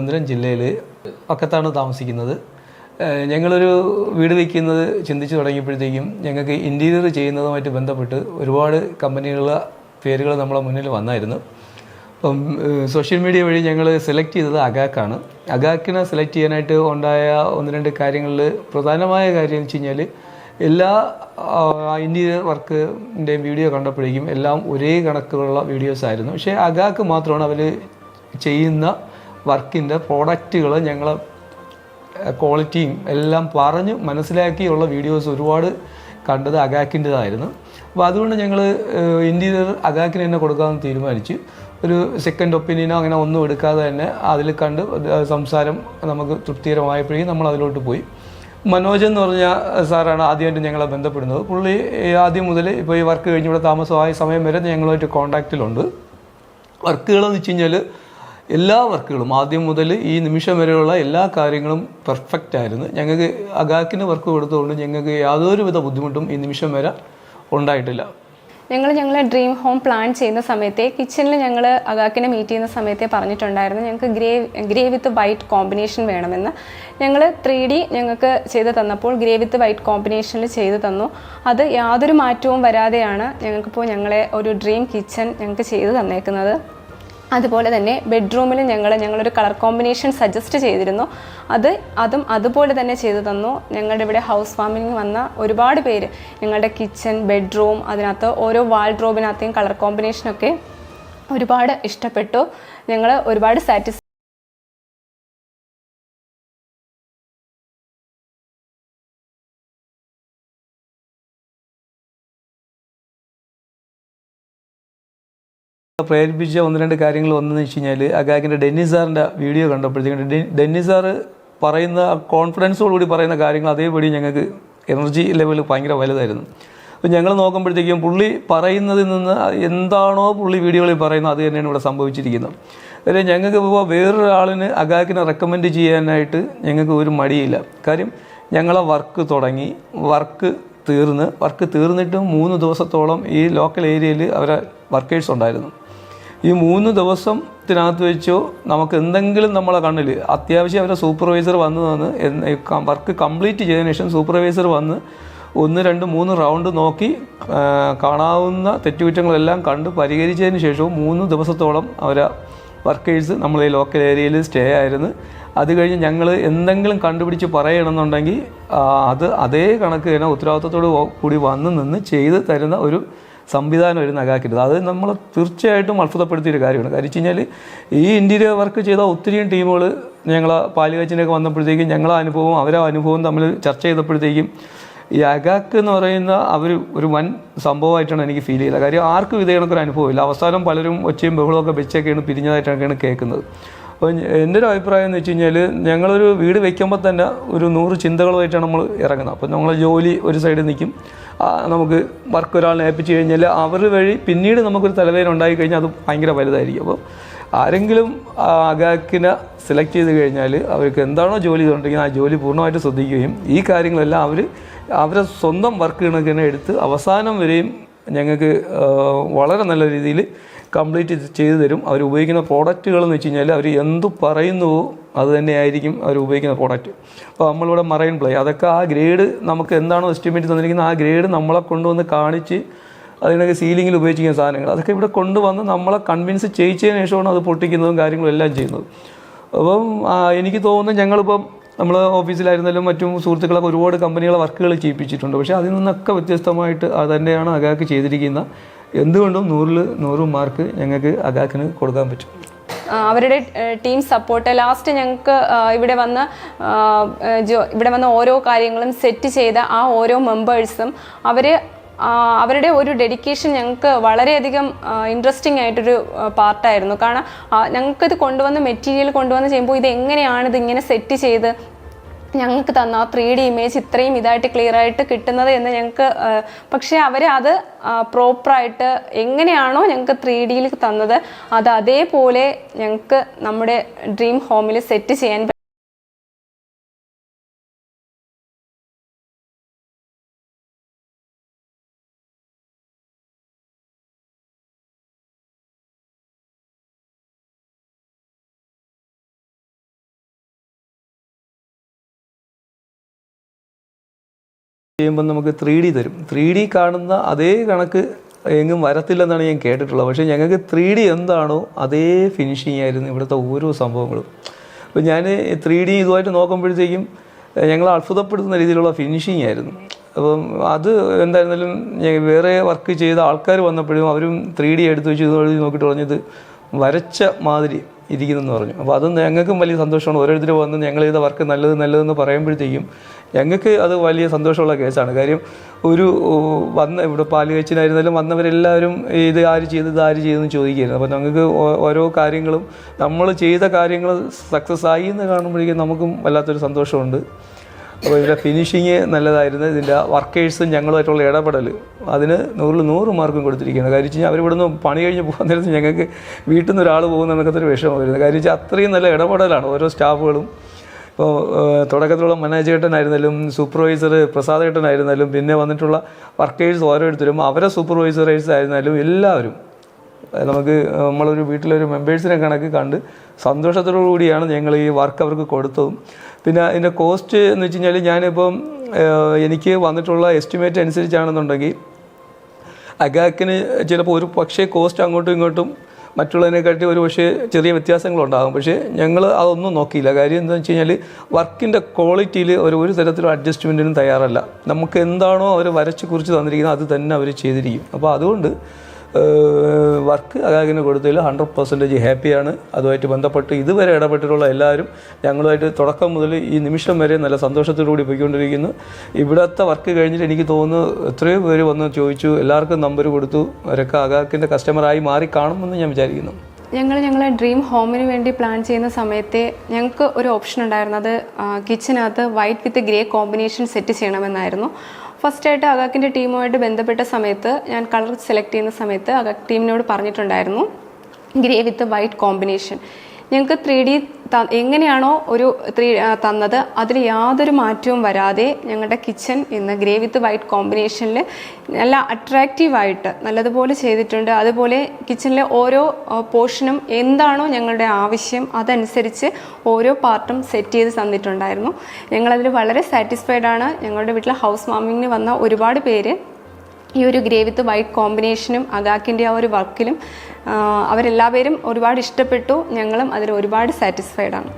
തിരുവനന്തപുരം ജില്ലയിൽ പക്കത്താണ് താമസിക്കുന്നത്. ഞങ്ങളൊരു വീട് വയ്ക്കുന്നത് ചിന്തിച്ച് തുടങ്ങിയപ്പോഴത്തേക്കും ഞങ്ങൾക്ക് ഇൻറ്റീരിയർ ചെയ്യുന്നതുമായിട്ട് ബന്ധപ്പെട്ട് ഒരുപാട് കമ്പനികളുടെ പേരുകൾ നമ്മളെ മുന്നിൽ വന്നായിരുന്നു. അപ്പം സോഷ്യൽ മീഡിയ വഴി ഞങ്ങൾ സെലക്ട് ചെയ്തത് അഗാക്കാണ്. അഗാക്കിനെ സെലക്ട് ചെയ്യാനായിട്ട് ഉണ്ടായ ഒന്ന് രണ്ട് കാര്യങ്ങളിൽ പ്രധാനമായ കാര്യം എന്ന് വെച്ച് കഴിഞ്ഞാൽ എല്ലാ ഇൻറ്റീരിയർ വർക്കിൻ്റെയും വീഡിയോ കണ്ടപ്പോഴേക്കും എല്ലാം ഒരേ കണക്കുള്ള വീഡിയോസായിരുന്നു. പക്ഷേ അഗാക്ക് മാത്രമാണ് അവർ ചെയ്യുന്ന വർക്കിൻ്റെ പ്രോഡക്റ്റുകൾ ഞങ്ങളെ ക്വാളിറ്റിയും എല്ലാം പറഞ്ഞ് മനസ്സിലാക്കിയുള്ള വീഡിയോസ് ഒരുപാട് കണ്ടത് അഗാക്കിൻ്റെതായിരുന്നു. അപ്പോൾ അതുകൊണ്ട് ഞങ്ങൾ ഇൻറ്റീരിയർ അഗാക്കിന് തന്നെ കൊടുക്കാമെന്ന് തീരുമാനിച്ചു. ഒരു സെക്കൻഡ് ഒപ്പീനിയനോ അങ്ങനെ ഒന്നും എടുക്കാതെ തന്നെ അതിൽ കണ്ട് സംസാരം നമുക്ക് തൃപ്തികരമായപ്പോഴേക്കും നമ്മൾ അതിലോട്ട് പോയി. മനോജ് എന്ന് പറഞ്ഞ സാറാണ് ആദ്യമായിട്ട് ഞങ്ങളെ ബന്ധപ്പെടുന്നത്. പുള്ളി ആദ്യം മുതൽ ഇപ്പോൾ ഈ വർക്ക് കഴിഞ്ഞ് ഇവിടെ താമസമായ സമയം വരെ ഞങ്ങളുമായിട്ട് കോൺടാക്റ്റിലുണ്ട്. വർക്കുകളെന്ന് വെച്ച് കഴിഞ്ഞാൽ എല്ലാ വർക്കുകളും ആദ്യം മുതൽ ഈ നിമിഷം വരെയുള്ള എല്ലാ കാര്യങ്ങളും പെർഫെക്റ്റ് ആയിരുന്നു. ഞങ്ങൾക്ക് അഗാക്കിന് വർക്ക് കൊടുത്തുകൊണ്ട് ഞങ്ങൾക്ക് യാതൊരുവിധ ബുദ്ധിമുട്ടും ഈ നിമിഷം വരെ ഉണ്ടായിട്ടില്ല. ഞങ്ങളെ ഡ്രീം ഹോം പ്ലാൻ ചെയ്യുന്ന സമയത്തെ കിച്ചണിൽ ഞങ്ങൾ അഗാക്കിനെ മീറ്റ് ചെയ്യുന്ന സമയത്തെ പറഞ്ഞിട്ടുണ്ടായിരുന്നു ഞങ്ങൾക്ക് ഗ്രേ വിത്ത് വൈറ്റ് കോമ്പിനേഷൻ വേണമെന്ന്. ഞങ്ങൾ 3D ഞങ്ങൾക്ക് ചെയ്ത് തന്നപ്പോൾ ഗ്രേ വിത്ത് വൈറ്റ് കോമ്പിനേഷനിൽ ചെയ്ത് തന്നു. അത് യാതൊരു മാറ്റവും വരാതെയാണ് ഞങ്ങൾക്കിപ്പോൾ ഞങ്ങളെ ഒരു ഡ്രീം കിച്ചൺ ഞങ്ങൾക്ക് ചെയ്ത് തന്നേക്കുന്നത്. അതുപോലെ തന്നെ ബെഡ്റൂമിൽ ഞങ്ങളൊരു കളർ കോമ്പിനേഷൻ സജസ്റ്റ് ചെയ്തിരുന്നു. അതും അതുപോലെ തന്നെ ചെയ്തു തന്നു. ഞങ്ങളുടെ ഇവിടെ ഹൗസ് വാമിംഗ് വന്ന ഒരുപാട് പേര് ഞങ്ങളുടെ കിച്ചൺ, ബെഡ്റൂം, അതിനകത്ത് ഓരോ വാൾഡ്രോബിനകത്തെയും കളർ കോമ്പിനേഷനൊക്കെ ഒരുപാട് ഇഷ്ടപ്പെട്ടു. ഞങ്ങൾ ഒരുപാട് പ്രേരിപ്പിച്ച ഒന്ന് രണ്ട് കാര്യങ്ങൾ വന്നെന്ന് വെച്ച് കഴിഞ്ഞാൽ അഗാക്കിൻ്റെ ഡെന്നി സാറിൻ്റെ വീഡിയോ കണ്ടപ്പോഴത്തേക്കും ഡെന്നി സാറ് പറയുന്ന കോൺഫിഡൻസോടുകൂടി പറയുന്ന കാര്യങ്ങൾ അതേപടി ഞങ്ങൾക്ക് എനർജി ലെവൽ ഭയങ്കര വലുതായിരുന്നു. അപ്പോൾ ഞങ്ങൾ നോക്കുമ്പോഴത്തേക്കും പുള്ളി പറയുന്നതിൽ നിന്ന് എന്താണോ പുള്ളി വീഡിയോകളിൽ പറയുന്നത് അത് തന്നെയാണ് ഇവിടെ സംഭവിച്ചിരിക്കുന്നത്. അതായത് ഞങ്ങൾക്ക് ഇപ്പോൾ വേറൊരാളിന് അഗാക്കിനെ റെക്കമെൻഡ് ചെയ്യാനായിട്ട് ഞങ്ങൾക്ക് ഒരു മടിയില്ല. കാര്യം ഞങ്ങളെ വർക്ക് തുടങ്ങി, വർക്ക് തീർന്നിട്ടും 3 ദിവസത്തോളം ഈ ലോക്കൽ ഏരിയയിൽ അവരെ വർക്കേഴ്സ് ഉണ്ടായിരുന്നു. ഈ 3 ദിവസത്തിനകത്ത് വെച്ചോ നമുക്ക് എന്തെങ്കിലും നമ്മളെ കണ്ണിൽ അത്യാവശ്യം അവരെ സൂപ്പർവൈസർ വന്ന് വർക്ക് കംപ്ലീറ്റ് ചെയ്തതിനു ശേഷം സൂപ്പർവൈസർ വന്ന് 1, 2, 3 റൗണ്ട് നോക്കി കാണാവുന്ന തെറ്റുകുറ്റങ്ങളെല്ലാം കണ്ട് പരിഹരിച്ചതിന് ശേഷവും 3 ദിവസത്തോളം അവരെ വർക്കേഴ്സ് നമ്മളെ ലോക്കൽ ഏരിയയിൽ സ്റ്റേ ആയിരുന്നു. അത് കഴിഞ്ഞ് ഞങ്ങൾ എന്തെങ്കിലും കണ്ടുപിടിച്ച് പറയണമെന്നുണ്ടെങ്കിൽ അതേ കണക്ക് തന്നെ ഉത്തരവാദിത്തത്തോട് കൂടി വന്ന് നിന്ന് ചെയ്ത് തരുന്ന ഒരു സംവിധാനം ഒരു അഗാക്കിൻ്റെ. അത് നമ്മൾ തീർച്ചയായിട്ടും അത്ഭുതപ്പെടുത്തിയൊരു കാര്യമാണ്. കാര്യം വെച്ച് കഴിഞ്ഞാൽ ഈ ഇൻറ്റീരിയർ വർക്ക് ചെയ്ത ഒത്തിരിയും ടീമുകൾ ഞങ്ങളെ പാലുകാച്ചിനൊക്കെ വന്നപ്പോഴത്തേക്കും ഞങ്ങളെ അനുഭവവും അവരെ അനുഭവവും തമ്മിൽ ചർച്ച ചെയ്തപ്പോഴത്തേക്കും ഈ അഗാക്ക് എന്ന് പറയുന്ന ഒരു വൻ സംഭവമായിട്ടാണ് എനിക്ക് ഫീൽ ചെയ്തത്. കാര്യം ആർക്കും ഇതേ കണക്കൊരു അനുഭവമില്ല. അവസാനം പലരും ഒച്ചയും ബഹളമൊക്കെ വെച്ചൊക്കെയാണ് പിരിഞ്ഞതായിട്ടൊക്കെയാണ് കേൾക്കുന്നത്. അപ്പോൾ എൻ്റെ ഒരു അഭിപ്രായം എന്ന് വെച്ച് കഴിഞ്ഞാൽ ഞങ്ങളൊരു വീട് വയ്ക്കുമ്പോൾ തന്നെ ഒരു 100 ചിന്തകളുമായിട്ടാണ് നമ്മൾ ഇറങ്ങുന്നത്. അപ്പോൾ നമ്മൾ ജോലി ഒരു സൈഡിൽ നിൽക്കും, നമുക്ക് വർക്ക് ഒരാളിനെ ഏൽപ്പിച്ച് കഴിഞ്ഞാൽ അവർ വഴി പിന്നീട് നമുക്കൊരു തലവേദന ഉണ്ടായി കഴിഞ്ഞാൽ അത് ഭയങ്കര വലുതായിരിക്കും. അപ്പോൾ ആരെങ്കിലും അഗാക്കിനെ സെലക്ട് ചെയ്ത് കഴിഞ്ഞാൽ അവർക്ക് എന്താണോ ജോലി ചെയ്തുകൊണ്ടിരിക്കുന്നത് ആ ജോലി പൂർണ്ണമായിട്ട് ശ്രദ്ധിക്കുകയും ഈ കാര്യങ്ങളെല്ലാം അവരെ സ്വന്തം വർക്ക് കണക്കിനെ എടുത്ത് അവസാനം വരെയും ഞങ്ങൾക്ക് വളരെ നല്ല രീതിയിൽ കംപ്ലീറ്റ് ചെയ്തു തരും. അവർ ഉപയോഗിക്കുന്ന പ്രോഡക്റ്റുകളെന്ന് വെച്ച് കഴിഞ്ഞാൽ അവർ എന്തു പറയുന്നുവോ അത് തന്നെയായിരിക്കും അവർ ഉപയോഗിക്കുന്ന പ്രോഡക്റ്റ്. അപ്പോൾ നമ്മളിവിടെ മറൈൻ പ്ലേ അതൊക്കെ ആ ഗ്രേഡ് നമുക്ക് എന്താണോ എസ്റ്റിമേറ്റ് തന്നിരിക്കുന്നത് ആ ഗ്രേഡ് നമ്മളെ കൊണ്ടുവന്ന് കാണിച്ച് അതിനൊക്കെ സീലിങ്ങിൽ ഉപയോഗിച്ചിരിക്കുന്ന സാധനങ്ങൾ അതൊക്കെ ഇവിടെ കൊണ്ടുവന്ന് നമ്മളെ കൺവിൻസ് ചെയ്യിച്ചതിന് ശേഷമാണ് അത് പൊട്ടിക്കുന്നതും കാര്യങ്ങളും എല്ലാം ചെയ്യുന്നത്. അപ്പം എനിക്ക് തോന്നുന്നു ഞങ്ങളിപ്പം നമ്മൾ ഓഫീസിലായിരുന്നാലും മറ്റും സുഹൃത്തുക്കളൊക്കെ ഒരുപാട് കമ്പനികളെ വർക്കുകൾ ചെയ്യിപ്പിച്ചിട്ടുണ്ട്. പക്ഷേ അതിൽ നിന്നൊക്കെ വ്യത്യസ്തമായിട്ട് അത് തന്നെയാണ് അഗാക്ക് ചെയ്തിരിക്കുന്നത്. എന്തുകൊണ്ടും 100-ൽ 100 മാർക്ക് ഞങ്ങൾക്ക് അഗാക്കിന് കൊടുക്കാൻ പറ്റും. അവരുടെ ടീം സപ്പോർട്ട് ലാസ്റ്റ് ഞങ്ങൾക്ക് ഇവിടെ വന്ന ഓരോ കാര്യങ്ങളും സെറ്റ് ചെയ്ത ആ ഓരോ മെമ്പേഴ്സും അവരുടെ ഒരു ഡെഡിക്കേഷൻ ഞങ്ങൾക്ക് വളരെയധികം ഇൻട്രസ്റ്റിംഗ് ആയിട്ടൊരു പാർട്ടായിരുന്നു. കാരണം ഞങ്ങൾക്കിത് മെറ്റീരിയൽ കൊണ്ടുവന്ന് ചെയ്യുമ്പോൾ ഇതിങ്ങനെ സെറ്റ് ചെയ്ത് ഞങ്ങൾക്ക് തന്ന ആ 3D ഇമേജ് ഇത്രയും ഇതായിട്ട് ക്ലിയർ ആയിട്ട് കിട്ടുന്നത് എന്ന് ഞങ്ങൾക്ക് പക്ഷേ അവർ അത് പ്രോപ്പറായിട്ട് എങ്ങനെയാണോ ഞങ്ങൾക്ക് 3Dയിൽ തന്നത് അത് അതേപോലെ ഞങ്ങൾക്ക് നമ്മുടെ ഡ്രീം ഹോമിൽ സെറ്റ് ചെയ്യാൻ ചെയ്യുമ്പോൾ നമുക്ക് 3D തരും. 3D കാണുന്ന അതേ കണക്ക് എങ്ങും വരത്തില്ലെന്നാണ് ഞാൻ കേട്ടിട്ടുള്ളത്. പക്ഷേ ഞങ്ങൾക്ക് 3D എന്താണോ അതേ ഫിനിഷിംഗ് ആയിരുന്നു ഇവിടുത്തെ ഓരോ സംഭവങ്ങളും. അപ്പോൾ ഞാൻ 3D ഇതുമായിട്ട് നോക്കുമ്പോഴത്തേക്കും ഞങ്ങൾ അത്ഭുതപ്പെടുത്തുന്ന രീതിയിലുള്ള ഫിനിഷിംഗ് ആയിരുന്നു. അപ്പം അത് എന്തായിരുന്നാലും വേറെ വർക്ക് ചെയ്ത ആൾക്കാർ വന്നപ്പോഴും അവരും 3D എടുത്ത് വെച്ച് ഇത് നോക്കിയിട്ട് പറഞ്ഞത് വരച്ച മാതിരി ഇരിക്കുന്നെന്ന് പറഞ്ഞു. അപ്പോൾ അത് ഞങ്ങൾക്കും വലിയ സന്തോഷമാണ്. ഓരോരുത്തർ വന്ന് ഞങ്ങൾ ചെയ്ത വർക്ക് നല്ലതെന്ന് പറയുമ്പോഴത്തേക്കും ഞങ്ങൾക്ക് അത് വലിയ സന്തോഷമുള്ള കേസാണ്. കാര്യം ഒരു ഇവിടെ പാല് കഴിച്ചിനായിരുന്നാലും വന്നവരെല്ലാവരും ഇത് ആര് ചെയ്തെന്ന് ചോദിക്കുകയായിരുന്നു. അപ്പോൾ ഞങ്ങൾക്ക് ഓരോ കാര്യങ്ങളും നമ്മൾ ചെയ്ത കാര്യങ്ങൾ സക്സസ് ആയി എന്ന് കാണുമ്പോഴേക്കും നമുക്കും വല്ലാത്തൊരു സന്തോഷമുണ്ട്. അപ്പോൾ ഇതിൻ്റെ ഫിനിഷിങ് നല്ലതായിരുന്നു. ഇതിൻ്റെ വർക്കേഴ്സും ഞങ്ങളുമായിട്ടുള്ള ഇടപെടൽ അതിന് 100 മാർക്കും കൊടുത്തിരിക്കുന്നത്. കാര്യം വെച്ചാൽ അവരിവിടുന്ന് പണി കഴിഞ്ഞ് പോകാൻ നേരത്ത് ഞങ്ങൾക്ക് വീട്ടിൽ നിന്ന് ഒരാൾ പോകുന്നതൊക്കെ ഒരു വിഷമം വരുന്നത്. കാര്യം വെച്ചാൽ അത്രയും നല്ല ഇടപെടലാണ് ഓരോ സ്റ്റാഫുകളും. ഇപ്പോൾ തുടക്കത്തിലുള്ള മാനേജേട്ടനായിരുന്നാലും സൂപ്പർവൈസർ പ്രസാദേട്ടനായിരുന്നാലും പിന്നെ വന്നിട്ടുള്ള വർക്കേഴ്സ് ഓരോരുത്തരും അവരെ സൂപ്പർവൈസറേഴ്സ് ആയിരുന്നാലും എല്ലാവരും നമുക്ക് നമ്മളൊരു വീട്ടിലൊരു മെമ്പേഴ്സിനെ കണക്ക് കണ്ട് സന്തോഷത്തോടു കൂടിയാണ് ഞങ്ങൾ ഈ വർക്ക് അവർക്ക് കൊടുത്തതും. പിന്നെ അതിൻ്റെ കോസ്റ്റ് എന്ന് വെച്ച് കഴിഞ്ഞാൽ ഞാനിപ്പം എനിക്ക് വന്നിട്ടുള്ള എസ്റ്റിമേറ്റ് അനുസരിച്ചാണെന്നുണ്ടെങ്കിൽ അഗാക്കിന് ചിലപ്പോൾ ഒരു പക്ഷേ കോസ്റ്റ് അങ്ങോട്ടും ഇങ്ങോട്ടും മറ്റുള്ളതിനെക്കാട്ടി ഒരു പക്ഷേ ചെറിയ വ്യത്യാസങ്ങളുണ്ടാകും. പക്ഷേ ഞങ്ങൾ അതൊന്നും നോക്കിയില്ല. കാര്യം എന്താണെന്ന് വെച്ച് കഴിഞ്ഞാൽ വർക്കിൻ്റെ ക്വാളിറ്റിയിൽ ഒരു തരത്തിലും അഡ്ജസ്റ്റ്മെൻറ്റിനും തയ്യാറല്ല. നമുക്ക് എന്താണോ അവർ വരച്ച് കുറിച്ച് തന്നിരിക്കുന്നത് അത് തന്നെ അവർ ചെയ്തിരിക്കും. അപ്പോൾ അതുകൊണ്ട് വർക്ക് അഗാക്കിന് കൊടുത്തതിൽ 100% ഹാപ്പിയാണ്. അതുമായിട്ട് ബന്ധപ്പെട്ട് ഇതുവരെ ഇടപെട്ടിട്ടുള്ള എല്ലാവരും ഞങ്ങളുമായിട്ട് തുടക്കം മുതൽ ഈ നിമിഷം വരെ നല്ല സന്തോഷത്തോടുകൂടി പോയിക്കൊണ്ടിരിക്കുന്നു. ഇവിടുത്തെ വർക്ക് കഴിഞ്ഞിട്ട് എനിക്ക് തോന്നുന്നു എത്രയോ പേര് വന്ന് ചോദിച്ചു, എല്ലാവർക്കും നമ്പർ കൊടുത്തു. അവരൊക്കെ അഗാക്കിൻ്റെ കസ്റ്റമറായി മാറി കാണുമെന്ന് ഞാൻ വിചാരിക്കുന്നു. ഞങ്ങളെ ഡ്രീം ഹോമിന് വേണ്ടി പ്ലാൻ ചെയ്യുന്ന സമയത്തെ ഞങ്ങൾക്ക് ഒരു ഓപ്ഷൻ ഉണ്ടായിരുന്നത് കിച്ചനകത്ത് white with grey combination set ചെയ്യണമെന്നായിരുന്നു. ഫസ്റ്റായിട്ട് അഗാക്കിൻ്റെ ടീമുമായിട്ട് ബന്ധപ്പെട്ട സമയത്ത് ഞാൻ കളർ സെലക്ട് ചെയ്യുന്ന സമയത്ത് അഗാക്ക് ടീമിനോട് പറഞ്ഞിട്ടുണ്ടായിരുന്നു ഗ്രേ വിത്ത് വൈറ്റ് കോമ്പിനേഷൻ. ഞങ്ങൾക്ക് 3D എങ്ങനെയാണോ ഒരു തന്നത് അതിൽ യാതൊരു മാറ്റവും വരാതെ ഞങ്ങളുടെ കിച്ചൺ ഇന്ന് ഗ്രേ വിത്ത് വൈറ്റ് കോമ്പിനേഷനിൽ നല്ല അട്രാക്റ്റീവായിട്ട് നല്ലതുപോലെ ചെയ്തിട്ടുണ്ട്. അതുപോലെ കിച്ചണിലെ ഓരോ പോർഷനും എന്താണോ ഞങ്ങളുടെ ആവശ്യം അതനുസരിച്ച് ഓരോ പാർട്ടും സെറ്റ് ചെയ്ത് തന്നിട്ടുണ്ടായിരുന്നു. ഞങ്ങളതിൽ വളരെ സാറ്റിസ്ഫൈഡ് ആണ്. ഞങ്ങളുടെ വീട്ടിൽ ഹൗസ് വാമിങ്ങിന് വന്ന ഒരുപാട് പേര് ഈ ഒരു ഗ്രേ വിത്ത് വൈറ്റ് കോമ്പിനേഷനും അഗാക്കിൻ്റെ ആ ഒരു വർക്കിലും അവരെല്ലാവരും ഒരുപാട് ഇഷ്ടപ്പെട്ടു. ഞങ്ങളും അതിൽ ഒരുപാട് സാറ്റിസ്ഫൈഡ് ആണ്.